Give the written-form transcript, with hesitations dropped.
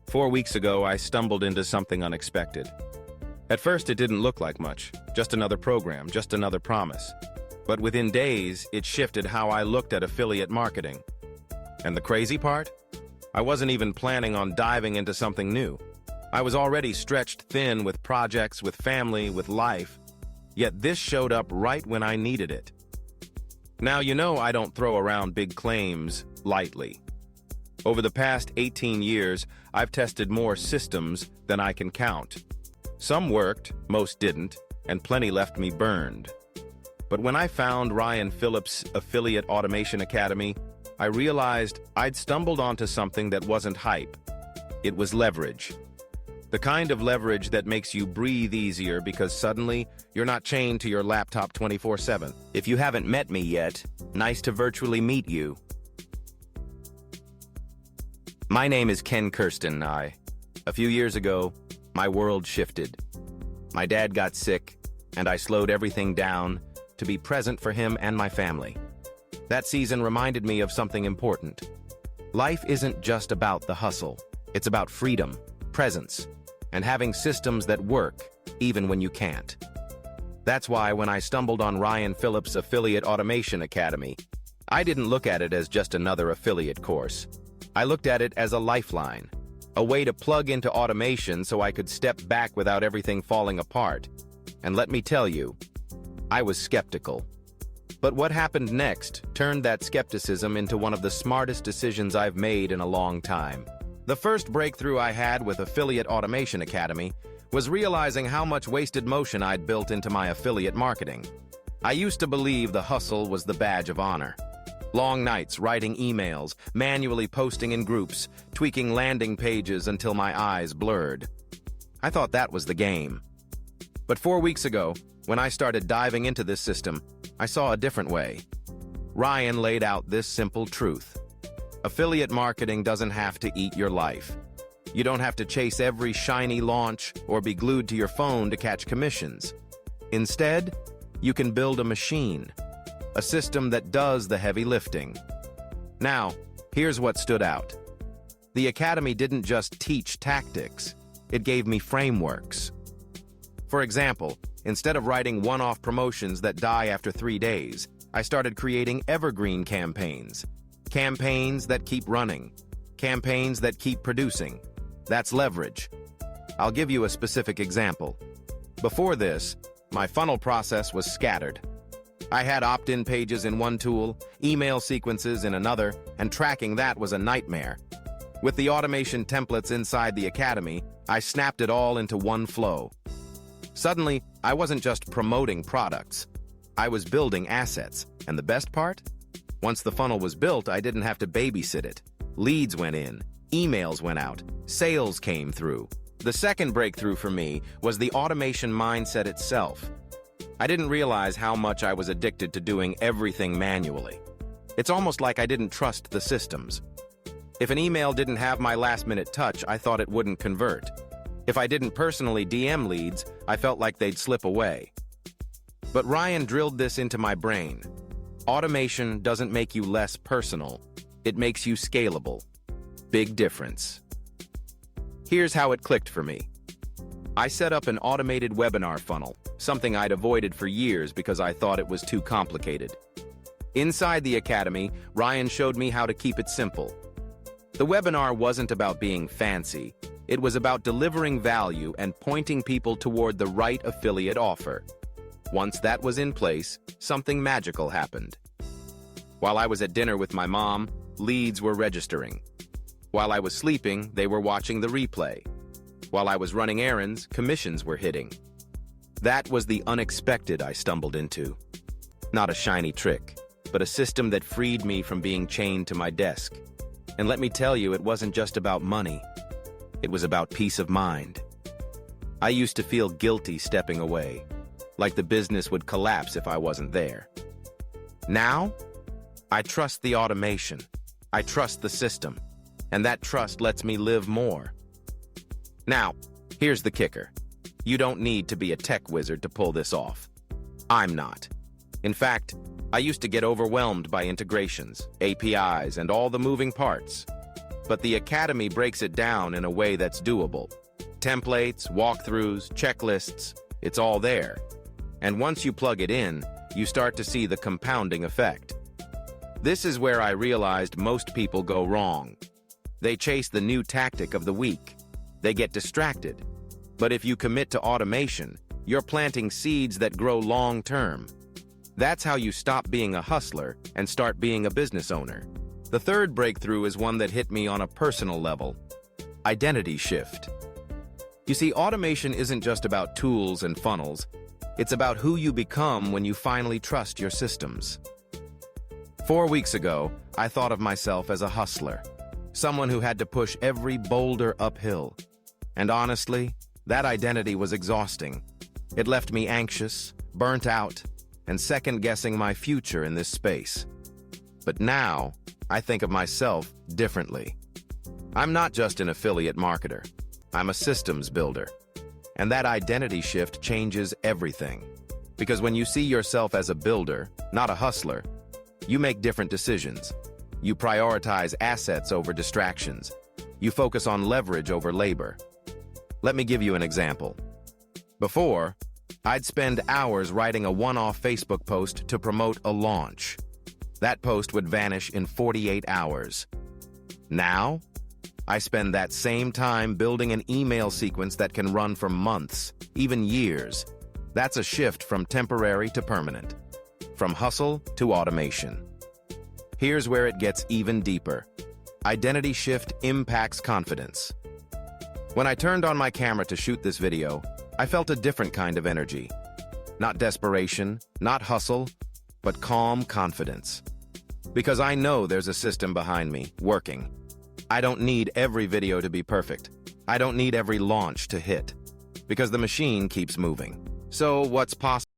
4 weeks ago, I stumbled into something unexpected. At first, it didn't look like much, just another program, just another promise. But within days, it shifted how I looked at affiliate marketing. And the crazy part? I wasn't even planning on diving into something new. I was already stretched thin with projects, with family, with life. Yet this showed up right when I needed it. Now, you know I don't throw around big claims lightly. Over the past 18 years, I've tested more systems than I can count. Some worked, most didn't, and plenty left me burned. But when I found Ryan Phillips' Affiliate Automation Academy, I realized I'd stumbled onto something that wasn't hype. It was leverage. The kind of leverage that makes you breathe easier because suddenly you're not chained to your laptop 24/7. If you haven't met me yet, nice to virtually meet you. My name is Kirsten. A few years ago, my world shifted. My dad got sick, and I slowed everything down to be present for him and my family. That season reminded me of something important. Life isn't just about the hustle. It's about freedom, presence, and having systems that work even when you can't. That's why when I stumbled on Ryan Phillips' Affiliate Automation Academy, I didn't look at it as just another affiliate course. I looked at it as a lifeline, a way to plug into automation so I could step back without everything falling apart. And let me tell you, I was skeptical. But what happened next turned that skepticism into one of the smartest decisions I've made in a long time. The first breakthrough I had with Affiliate Automation Academy was realizing how much wasted motion I'd built into my affiliate marketing. I used to believe the hustle was the badge of honor. Long nights writing emails, manually posting in groups, tweaking landing pages until my eyes blurred. I thought that was the game. But 4 weeks ago, when I started diving into this system, I saw a different way. Ryan laid out this simple truth. Affiliate marketing doesn't have to eat your life. You don't have to chase every shiny launch or be glued to your phone to catch commissions. Instead, you can build a machine, a system that does the heavy lifting. Now, here's what stood out. The Academy didn't just teach tactics, it gave me frameworks. For example, instead of writing one-off promotions that die after 3 days, I started creating evergreen campaigns. Campaigns that keep running. Campaigns that keep producing. That's leverage. I'll give you a specific example. Before this, my funnel process was scattered. I had opt-in pages in one tool, email sequences in another, and tracking that was a nightmare. With the automation templates inside the Academy, I snapped it all into one flow. Suddenly, I wasn't just promoting products. I was building assets. And the best part? Once the funnel was built, I didn't have to babysit it. Leads went in, emails went out, sales came through. The second breakthrough for me was the automation mindset itself. I didn't realize how much I was addicted to doing everything manually. It's almost like I didn't trust the systems. If an email didn't have my last-minute touch, I thought it wouldn't convert. If I didn't personally DM leads, I felt like they'd slip away. But Ryan drilled this into my brain. Automation doesn't make you less personal. It makes you scalable. Big difference. Here's how it clicked for me. I set up an automated webinar funnel, something I'd avoided for years because I thought it was too complicated. Inside the Academy, Ryan showed me how to keep it simple. The webinar wasn't about being fancy. It was about delivering value and pointing people toward the right affiliate offer. Once that was in place, something magical happened. While I was at dinner with my mom, leads were registering. While I was sleeping, they were watching the replay. While I was running errands, commissions were hitting. That was the unexpected I stumbled into. Not a shiny trick, but a system that freed me from being chained to my desk. And let me tell you, it wasn't just about money. It was about peace of mind. I used to feel guilty stepping away, like the business would collapse if I wasn't there. Now, I trust the automation. I trust the system. And that trust lets me live more. Now, here's the kicker. You don't need to be a tech wizard to pull this off. I'm not. In fact, I used to get overwhelmed by integrations, APIs, and all the moving parts. but the Academy breaks it down in a way that's doable. Templates, walkthroughs, checklists, it's all there. And once you plug it in, you start to see the compounding effect. This is where I realized most people go wrong. They chase the new tactic of the week. They get distracted. But if you commit to automation, you're planting seeds that grow long-term. That's how you stop being a hustler and start being a business owner. The third breakthrough is one that hit me on a personal level: identity shift. You see, automation isn't just about tools and funnels. It's about who you become when you finally trust your systems. 4 weeks ago, I thought of myself as a hustler, someone who had to push every boulder uphill. And honestly, that identity was exhausting. It left me anxious, burnt out, and second-guessing my future in this space. But now, I think of myself differently. I'm not just an affiliate marketer. I'm a systems builder. And that identity shift changes everything. Because when you see yourself as a builder, not a hustler, you make different decisions. You prioritize assets over distractions. You focus on leverage over labor. Let me give you an example. Before, I'd spend hours writing a one-off Facebook post to promote a launch. That post would vanish in 48 hours. Now, I spend that same time building an email sequence that can run for months, even years. That's a shift from temporary to permanent, from hustle to automation. Here's where it gets even deeper. Identity shift impacts confidence. When I turned on my camera to shoot this video, I felt a different kind of energy. Not desperation, not hustle, but calm confidence. Because I know there's a system behind me, working. I don't need every video to be perfect. I don't need every launch to hit. Because the machine keeps moving. So what's possible?